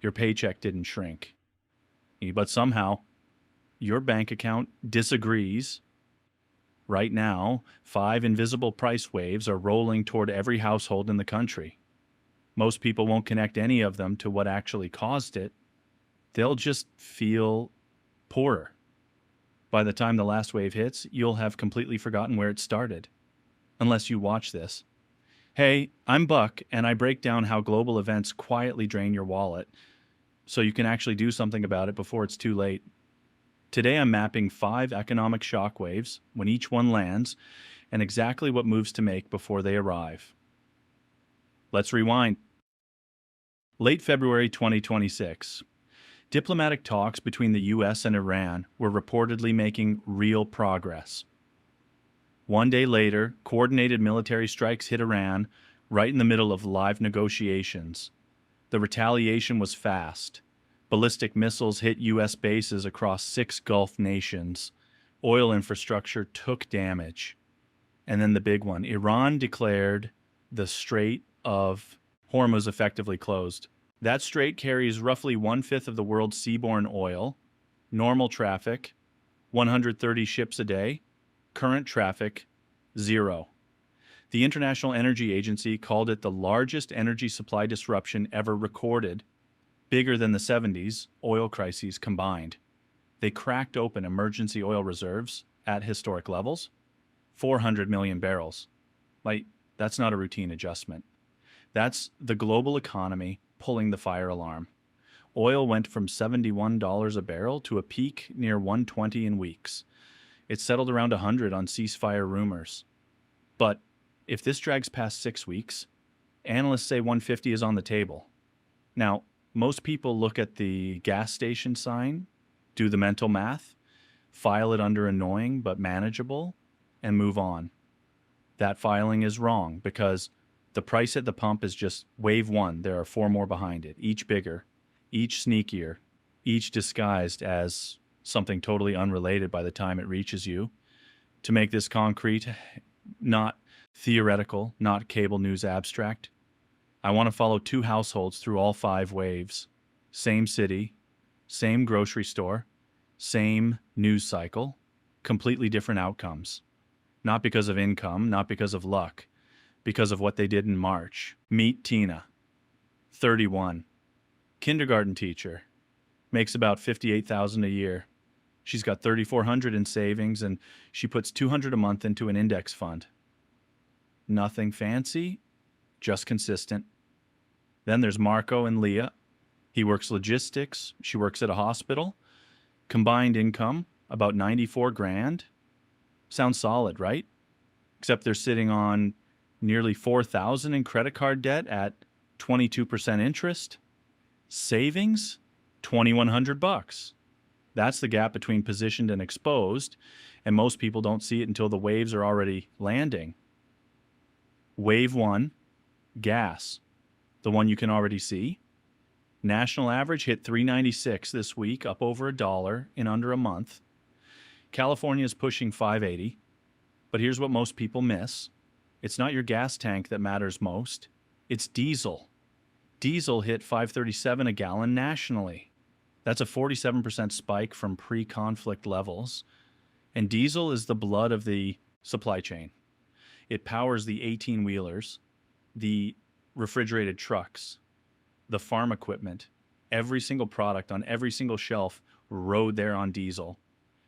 Your paycheck didn't shrink. But somehow, your bank account disagrees. Right now, 5 invisible price waves are rolling toward every household in the country. Most people won't connect any of them to what actually caused it. They'll just feel poorer. By the time the last wave hits, you'll have completely forgotten where it started. Unless you watch this. Hey, I'm Buck, and I break down how global events quietly drain your wallet so you can actually do something about it before it's too late. Today I'm mapping 5 economic shockwaves when each one lands and exactly what moves to make before they arrive. Let's rewind. Late February 2026. Diplomatic talks between the US and Iran were reportedly making real progress. One day later, coordinated military strikes hit Iran right in the middle of live negotiations. The retaliation was fast. Ballistic missiles hit U.S. bases across 6 Gulf nations. Oil infrastructure took damage. And then the big one. Iran declared the Strait of Hormuz effectively closed. That strait carries roughly 1/5 of the world's seaborne oil. Normal traffic, 130 ships a day. Current traffic, 0. The International Energy Agency called it the largest energy supply disruption ever recorded, bigger than the 70s oil crises combined. They cracked open emergency oil reserves at historic levels, 400 million barrels. That's not a routine adjustment. That's the global economy pulling the fire alarm. Oil went from $71 a barrel to a peak near $120 in weeks. It settled around 100 on ceasefire rumors. But if this drags past 6 weeks, analysts say 150 is on the table. Now, most people look at the gas station sign, do the mental math, file it under annoying but manageable, and move on. That filing is wrong because the price at the pump is just wave 1. There are 4 more behind it, each bigger, each sneakier, each disguised as something totally unrelated by the time it reaches you. To make this concrete, not theoretical, not cable news abstract, I want to follow 2 households through all 5 waves. Same city, same grocery store, same news cycle, completely different outcomes. Not because of income, not because of luck, because of what they did in March. Meet Tina, 31, kindergarten teacher, makes about $58,000 a year. She's got $3,400 in savings and she puts $200 a month into an index fund. Nothing fancy, just consistent. Then there's Marco and Leah. He works logistics. She works at a hospital. Combined income, about 94 grand. Sounds solid, right? Except they're sitting on nearly 4,000 in credit card debt at 22% interest. Savings, $2,100. That's the gap between positioned and exposed, and most people don't see it until the waves are already landing. Wave 1, gas, the one you can already see. National average hit $3.96 this week, up over $1 in under a month. California is pushing $5.80, but here's what most people miss. It's not your gas tank that matters most. It's diesel. Diesel hit $5.37 a gallon nationally. That's a 47% spike from pre-conflict levels. And diesel is the blood of the supply chain. It powers the 18-wheelers, the refrigerated trucks, the farm equipment. Every single product on every single shelf rode there on diesel.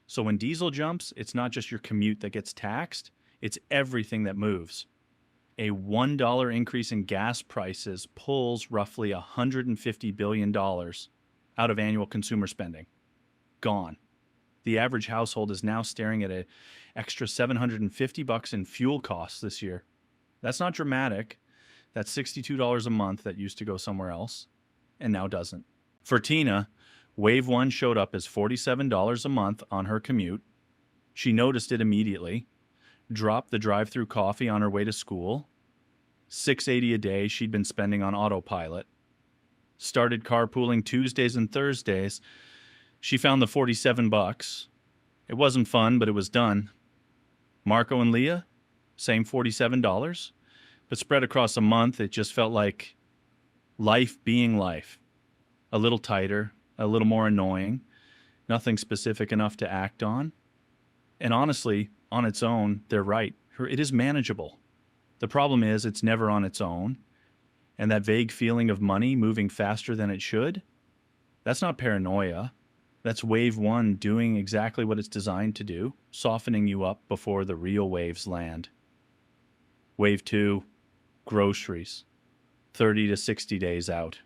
So when diesel jumps, it's not just your commute that gets taxed, it's everything that moves. A $1 increase in gas prices pulls roughly $150 billion out of annual consumer spending. Gone. The average household is now staring at an extra $750 in fuel costs this year. That's not dramatic. That's $62 a month that used to go somewhere else and now doesn't. For Tina, wave 1 showed up as $47 a month on her commute. She noticed it immediately, dropped the drive-through coffee on her way to school, $6.80 a day she'd been spending on autopilot, started carpooling Tuesdays and Thursdays. She found the $47. It wasn't fun, but it was done. Marco and Leah, same $47, but spread across a month, it just felt like life being life. a little tighter, a little more annoying, nothing specific enough to act on. And honestly, on its own, they're right. It is manageable. The problem is it's never on its own. And that vague feeling of money moving faster than it should, that's not paranoia. That's wave one doing exactly what it's designed to do, softening you up before the real waves land. Wave two, groceries, 30 to 60 days out.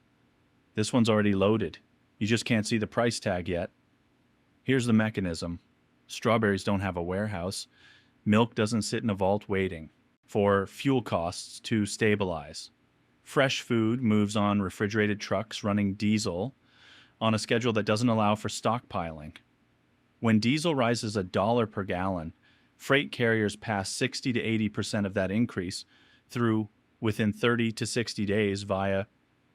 This one's already loaded. You just can't see the price tag yet. Here's the mechanism. Strawberries don't have a warehouse. Milk doesn't sit in a vault waiting for fuel costs to stabilize. Fresh food moves on refrigerated trucks running diesel on a schedule that doesn't allow for stockpiling. When diesel rises $1 per gallon, freight carriers pass 60 to 80% of that increase through within 30 to 60 days via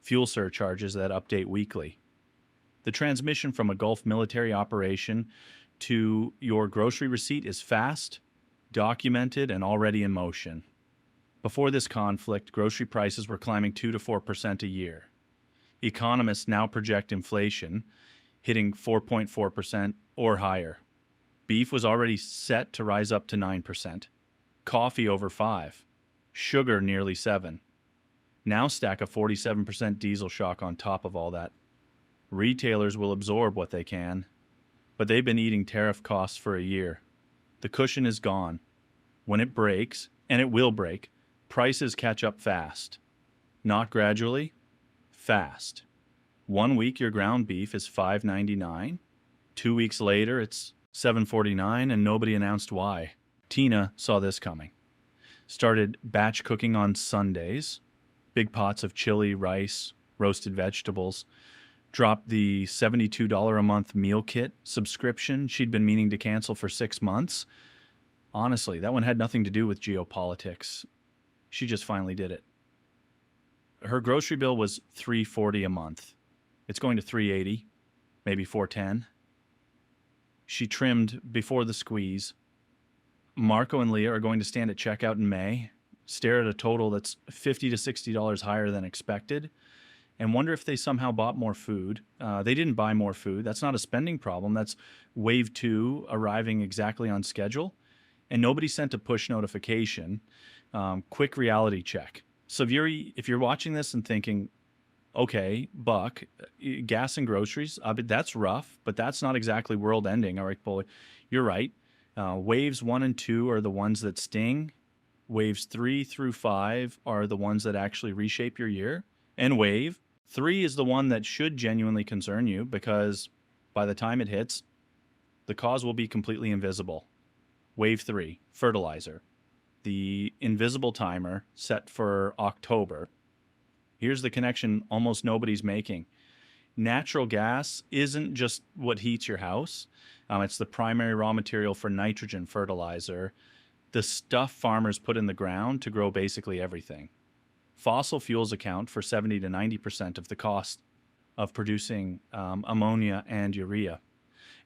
fuel surcharges that update weekly. The transmission from a Gulf military operation to your grocery receipt is fast, documented, and already in motion. Before this conflict, grocery prices were climbing 2 to 4% a year. Economists now project inflation hitting 4.4% or higher. Beef was already set to rise up to 9%. Coffee over 5%. Sugar nearly 7%. Now stack a 47% diesel shock on top of all that. Retailers will absorb what they can, but they've been eating tariff costs for a year. The cushion is gone. When it breaks, and it will break, prices catch up fast. Not gradually, fast. 1 week your ground beef is $5.99. 2 weeks later it's $7.49 and nobody announced why. Tina saw this coming. Started batch cooking on Sundays. Big pots of chili, rice, roasted vegetables. Dropped the $72 a month meal kit subscription she'd been meaning to cancel for 6 months. Honestly, that one had nothing to do with geopolitics. She just finally did it. Her grocery bill was $340 a month. It's going to $380, maybe $410. She trimmed before the squeeze. Marco and Leah are going to stand at checkout in May, stare at a total that's $50 to $60 higher than expected, and wonder if they somehow bought more food. They didn't buy more food. That's not a spending problem. That's wave two arriving exactly on schedule. And nobody sent a push notification. Quick reality check. So if you're watching this and thinking, okay, Buck, gas and groceries, that's rough, but that's not exactly world ending. All right, boy, you're right. Waves 1 and 2 are the ones that sting. Waves 3 through 5 are the ones that actually reshape your year. And wave 3 is the one that should genuinely concern you because by the time it hits, the cause will be completely invisible. Wave 3, fertilizer. The invisible timer set for October. Here's the connection almost nobody's making. Natural gas isn't just what heats your house. It's the primary raw material for nitrogen fertilizer, the stuff farmers put in the ground to grow basically everything. Fossil fuels account for 70 to 90% of the cost of producing ammonia and urea.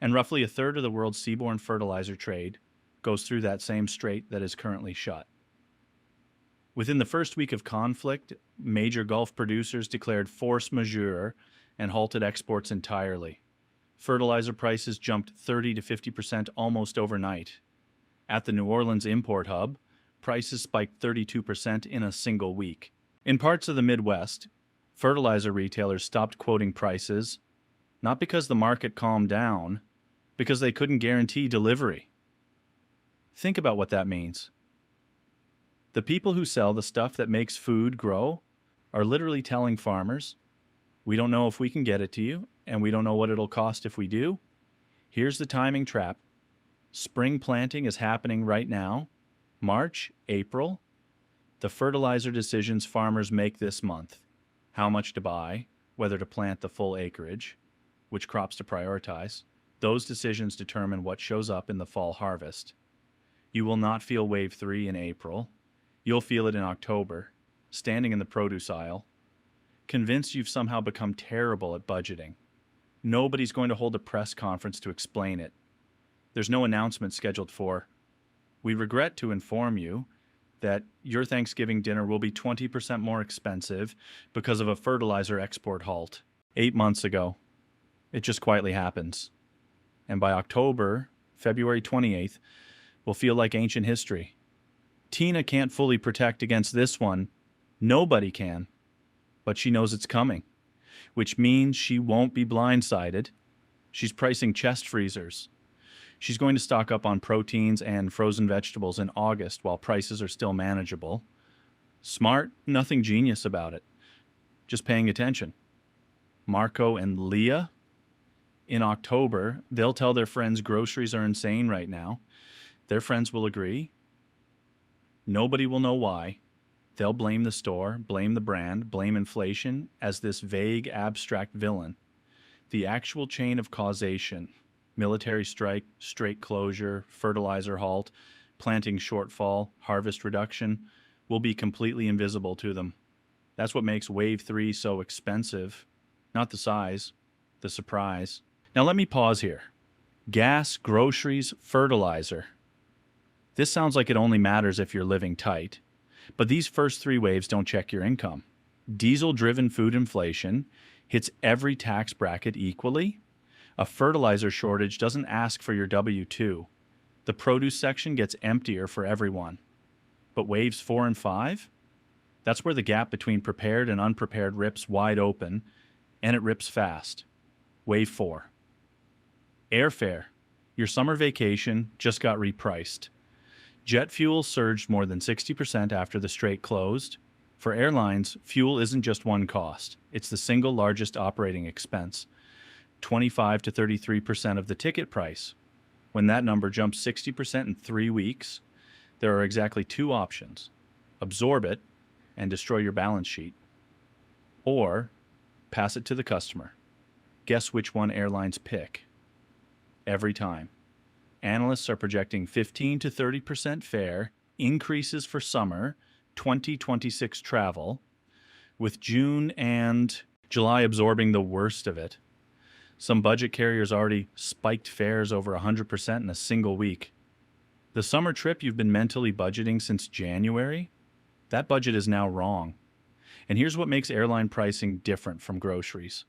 And roughly a third of the world's seaborne fertilizer trade goes through that same strait that is currently shut. Within the first week of conflict, major Gulf producers declared force majeure and halted exports entirely. Fertilizer prices jumped 30 to 50% almost overnight. At the New Orleans import hub, prices spiked 32% in a single week. In parts of the Midwest, fertilizer retailers stopped quoting prices, not because the market calmed down, because they couldn't guarantee delivery. Think about what that means. The people who sell the stuff that makes food grow are literally telling farmers, we don't know if we can get it to you, and we don't know what it'll cost if we do. Here's the timing trap. Spring planting is happening right now. March, April. The fertilizer decisions farmers make this month. How much to buy, whether to plant the full acreage, which crops to prioritize. Those decisions determine what shows up in the fall harvest. You will not feel wave 3 in April. You'll feel it in October, standing in the produce aisle, convinced you've somehow become terrible at budgeting. Nobody's going to hold a press conference to explain it. There's no announcement scheduled for. We regret to inform you that your Thanksgiving dinner will be 20% more expensive because of a fertilizer export halt. 8 months ago. It just quietly happens. And by October, February 28th, will feel like ancient history. Tina can't fully protect against this one. Nobody can. But she knows it's coming, which means she won't be blindsided. She's pricing chest freezers. She's going to stock up on proteins and frozen vegetables in August while prices are still manageable. Smart, nothing genius about it. Just paying attention. Marco and Leah, in October, they'll tell their friends groceries are insane right now. Their friends will agree. Nobody will know why. They'll blame the store, blame the brand, blame inflation as this vague, abstract villain. The actual chain of causation, military strike, strait closure, fertilizer halt, planting shortfall, harvest reduction, will be completely invisible to them. That's what makes Wave 3 so expensive. Not the size, the surprise. Now let me pause here. Gas, groceries, fertilizer. This sounds like it only matters if you're living tight. But these first three waves don't check your income. Diesel-driven food inflation hits every tax bracket equally. A fertilizer shortage doesn't ask for your W-2. The produce section gets emptier for everyone. But waves 4 and 5? That's where the gap between prepared and unprepared rips wide open, and it rips fast. Wave 4. Airfare. Your summer vacation just got repriced. Jet fuel surged more than 60% after the strait closed. For airlines, fuel isn't just one cost. It's the single largest operating expense, 25 to 33% of the ticket price. When that number jumps 60% in 3 weeks, there are exactly two options: absorb it and destroy your balance sheet, or pass it to the customer. Guess which one airlines pick? Every time. Analysts are projecting 15 to 30% fare increases for summer 2026 travel, with June and July absorbing the worst of it. Some budget carriers already spiked fares over 100% in a single week. The summer trip you've been mentally budgeting since January, that budget is now wrong. And here's what makes airline pricing different from groceries.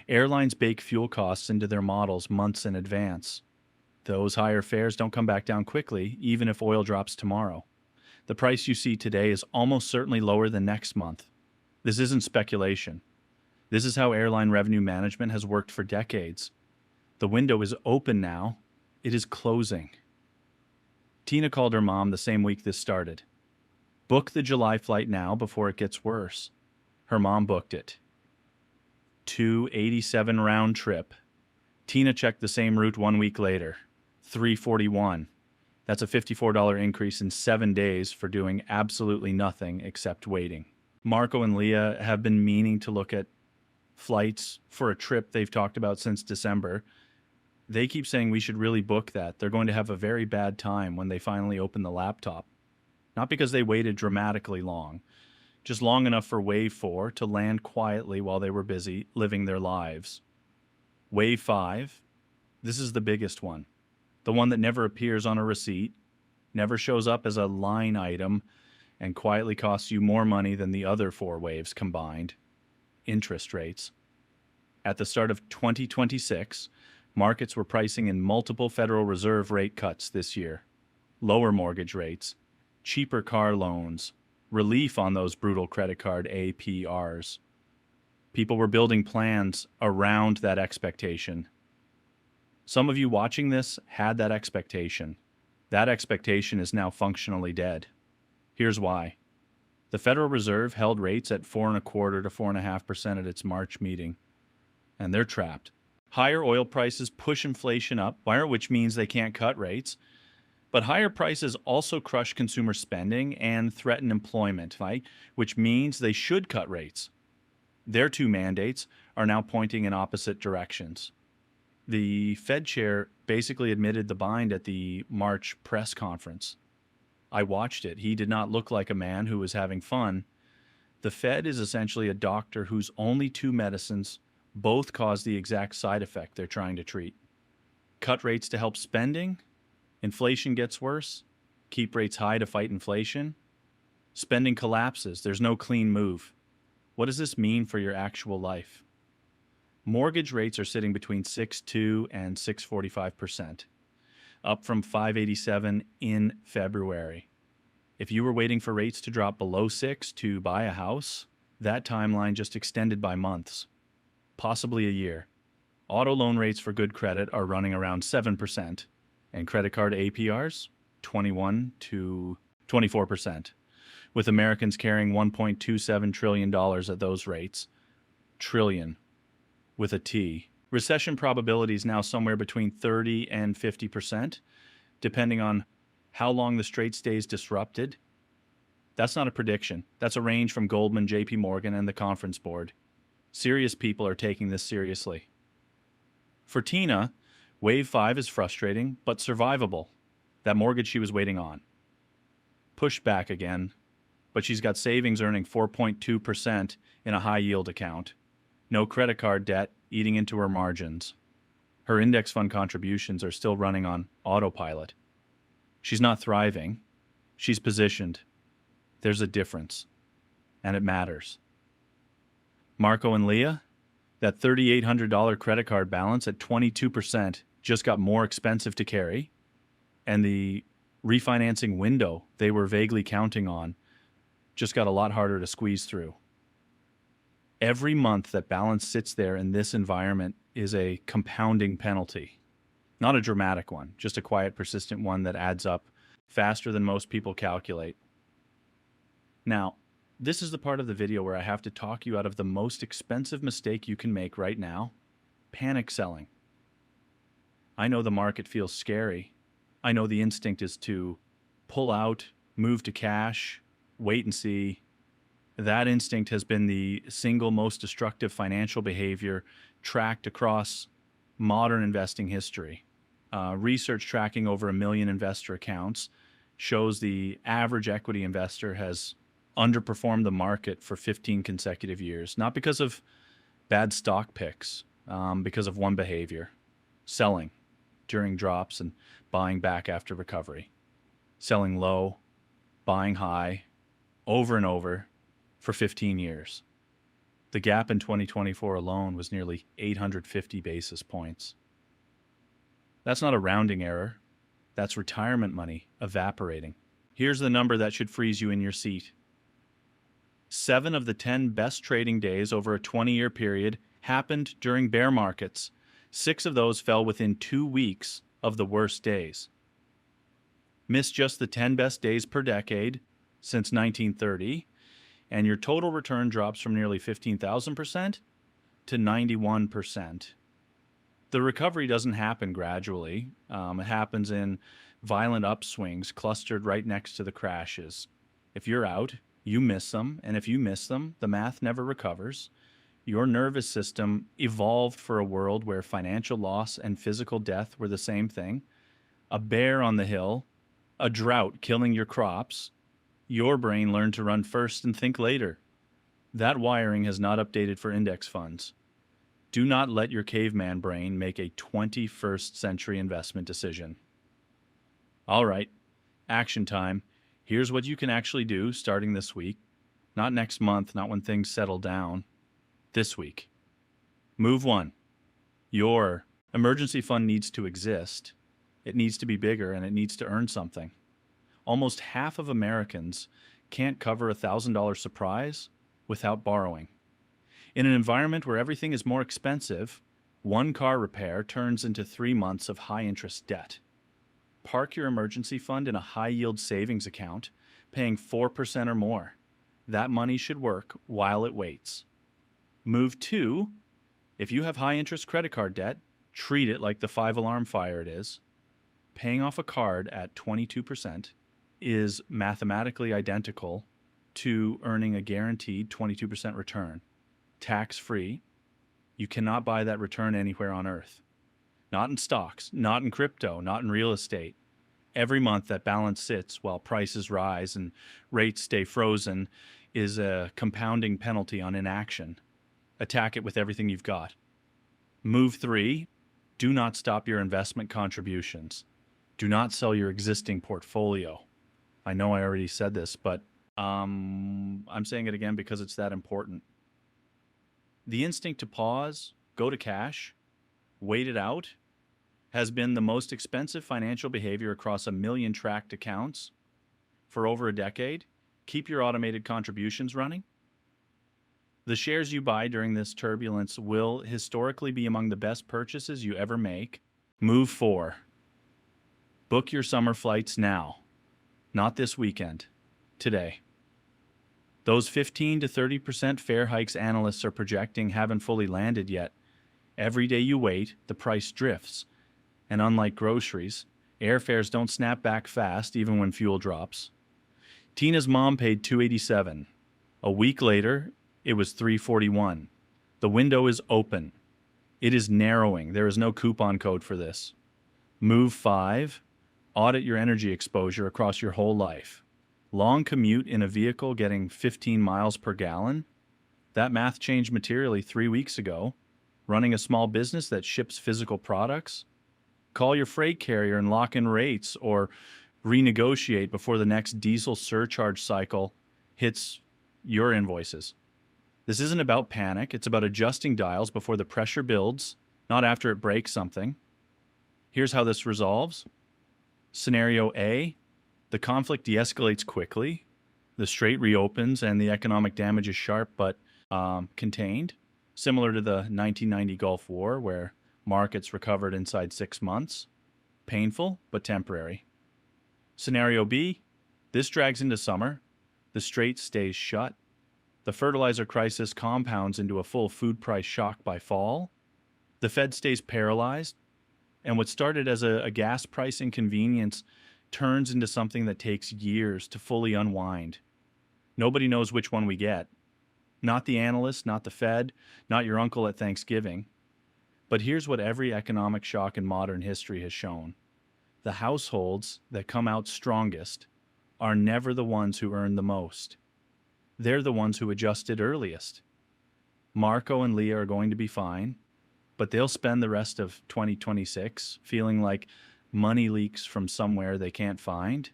Airlines bake fuel costs into their models months in advance. Those higher fares don't come back down quickly, even if oil drops tomorrow. The price you see today is almost certainly lower than next month. This isn't speculation. This is how airline revenue management has worked for decades. The window is open now. It is closing. Tina called her mom the same week this started. Book the July flight now before it gets worse. Her mom booked it. 287 round trip. Tina checked the same route 1 week later. 341. That's a $54 increase in 7 days for doing absolutely nothing except waiting. Marco and Leah have been meaning to look at flights for a trip they've talked about since December. They keep saying we should really book that. They're going to have a very bad time when they finally open the laptop. Not because they waited dramatically long, just long enough for Wave 4 to land quietly while they were busy living their lives. Wave 5, this is the biggest one. The one that never appears on a receipt, never shows up as a line item, and quietly costs you more money than the other 4 waves combined. Interest rates. At the start of 2026, markets were pricing in multiple Federal Reserve rate cuts this year. Lower mortgage rates, cheaper car loans, relief on those brutal credit card APRs. People were building plans around that expectation. Some of you watching this had that expectation. That expectation is now functionally dead. Here's why. The Federal Reserve held rates at 4.25% to 4.5% at its March meeting, and they're trapped. Higher oil prices push inflation up, which means they can't cut rates. But higher prices also crush consumer spending and threaten employment, right? Which means they should cut rates. Their two mandates are now pointing in opposite directions. The Fed chair basically admitted the bind at the March press conference. I watched it. He did not look like a man who was having fun. The Fed is essentially a doctor whose only two medicines both cause the exact side effect they're trying to treat. Cut rates to help spending. Inflation gets worse. Keep rates high to fight inflation. Spending collapses. There's no clean move. What does this mean for your actual life? Mortgage rates are sitting between 6.2 and 6.45%, up from 5.87 in February. If you were waiting for rates to drop below 6 to buy a house, that timeline just extended by months, possibly a year. Auto loan rates for good credit are running around 7%, and credit card APRs 21 to 24%, with Americans carrying $1.27 trillion at those rates. Trillion with a T. Recession probability is now somewhere between 30 and 50%, depending on how long the strait stays disrupted. That's not a prediction. That's a range from Goldman, JP Morgan, and the Conference Board. Serious people are taking this seriously. For Tina, Wave 5 is frustrating, but survivable. That mortgage she was waiting on. Pushed back again, but she's got savings earning 4.2% in a high-yield account. No credit card debt eating into her margins. Her index fund contributions are still running on autopilot. She's not thriving. She's positioned. There's a difference, and it matters. Marco and Leah, that $3,800 credit card balance at 22% just got more expensive to carry, and the refinancing window they were vaguely counting on just got a lot harder to squeeze through. Every month that balance sits there in this environment is a compounding penalty. Not a dramatic one, just a quiet, persistent one that adds up faster than most people calculate. Now, this is the part of the video where I have to talk you out of the most expensive mistake you can make right now: panic selling. I know the market feels scary. I know the instinct is to pull out, move to cash, wait and see. That instinct has been the single most destructive financial behavior tracked across modern investing history. Research tracking over 1 million investor accounts shows the average equity investor has underperformed the market for 15 consecutive years, not because of bad stock picks, because of one behavior: selling during drops and buying back after recovery. Selling low, buying high, over and over for 15 years. The gap in 2024 alone was nearly 850 basis points. That's not a rounding error. That's retirement money evaporating. Here's the number that should freeze you in your seat. 7 of the 10 best trading days over a 20-year period happened during bear markets. 6 of those fell within 2 weeks of the worst days. Miss just the 10 best days per decade since 1930, and your total return drops from nearly 15,000% to 91%. The recovery doesn't happen gradually. It happens in violent upswings clustered right next to the crashes. If you're out, you miss them, and if you miss them, the math never recovers. Your nervous system evolved for a world where financial loss and physical death were the same thing. A bear on the hill, a drought killing your crops. Your brain learned to run first and think later. That wiring has not updated for index funds. Do not let your caveman brain make a 21st century investment decision. All right, action time. Here's what you can actually do starting this week. Not next month, not when things settle down. This week. Move 1. Your emergency fund needs to exist. It needs to be bigger, and it needs to earn something. Almost half of Americans can't cover a $1,000 surprise without borrowing. In an environment where everything is more expensive, one car repair turns into 3 months of high-interest debt. Park your emergency fund in a high-yield savings account, paying 4% or more. That money should work while it waits. Move 2, if you have high-interest credit card debt, treat it like the 5-alarm fire it is. Paying off a card at 22% is mathematically identical to earning a guaranteed 22% return. Tax-free. You cannot buy that return anywhere on earth. Not in stocks, not in crypto, not in real estate. Every month that balance sits while prices rise and rates stay frozen is a compounding penalty on inaction. Attack it with everything you've got. Move 3, do not stop your investment contributions. Do not sell your existing portfolio. I know I already said this, but I'm saying it again because it's that important. The instinct to pause go to cash, wait it out, has been the most expensive financial behavior across 1 million tracked accounts for over a decade. Keep your automated contributions running. The shares you buy during this turbulence will historically be among the best purchases you ever make. Move 4. Book your summer flights now. Not this weekend. Today. Those 15 to 30% fare hikes analysts are projecting haven't fully landed yet. Every day you wait, the price drifts. And unlike groceries, airfares don't snap back fast even when fuel drops. Tina's mom paid $287. A week later, it was $341. The window is open. It is narrowing. There is no coupon code for this. Move 5. Audit your energy exposure across your whole life. Long commute in a vehicle getting 15 miles per gallon? That math changed materially 3 weeks ago. Running a small business that ships physical products? Call your freight carrier and lock in rates, or renegotiate before the next diesel surcharge cycle hits your invoices. This isn't about panic. It's about adjusting dials before the pressure builds, not after it breaks something. Here's how this resolves. Scenario A, the conflict de-escalates quickly, the strait reopens, and the economic damage is sharp but contained, similar to the 1990 Gulf War, where markets recovered inside 6 months. Painful, but temporary. Scenario B, this drags into summer, the strait stays shut, the fertilizer crisis compounds into a full food price shock by fall, the Fed stays paralyzed, and what started as a gas price inconvenience turns into something that takes years to fully unwind. Nobody knows which one we get. Not the analysts, not the Fed, not your uncle at Thanksgiving. But here's what every economic shock in modern history has shown. The households that come out strongest are never the ones who earn the most. They're the ones who adjusted earliest. Marco and Leah are going to be fine, but they'll spend the rest of 2026 feeling like money leaks from somewhere they can't find.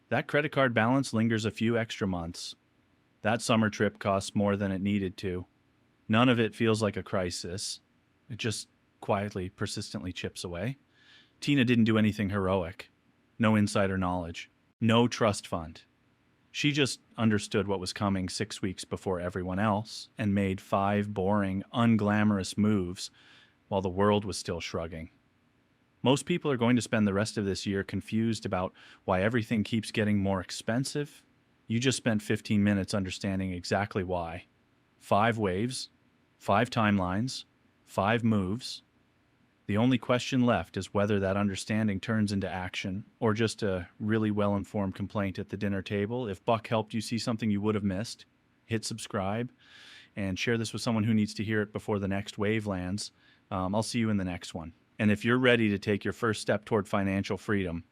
That credit card balance lingers a few extra months. That summer trip costs more than it needed to. None of it feels like a crisis. It just quietly, persistently chips away. Tina didn't do anything heroic. No insider knowledge. No trust fund. She just understood what was coming 6 weeks before everyone else and made 5 boring, unglamorous moves while the world was still shrugging. Most people are going to spend the rest of this year confused about why everything keeps getting more expensive. You just spent 15 minutes understanding exactly why. 5 waves, 5 timelines, 5 moves. The only question left is whether that understanding turns into action or just a really well-informed complaint at the dinner table. If Buck helped you see something you would have missed, hit subscribe and share this with someone who needs to hear it before the next wave lands. I'll see you in the next one. And if you're ready to take your first step toward financial freedom,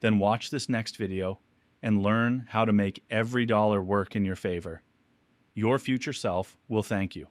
then watch this next video and learn how to make every dollar work in your favor. Your future self will thank you.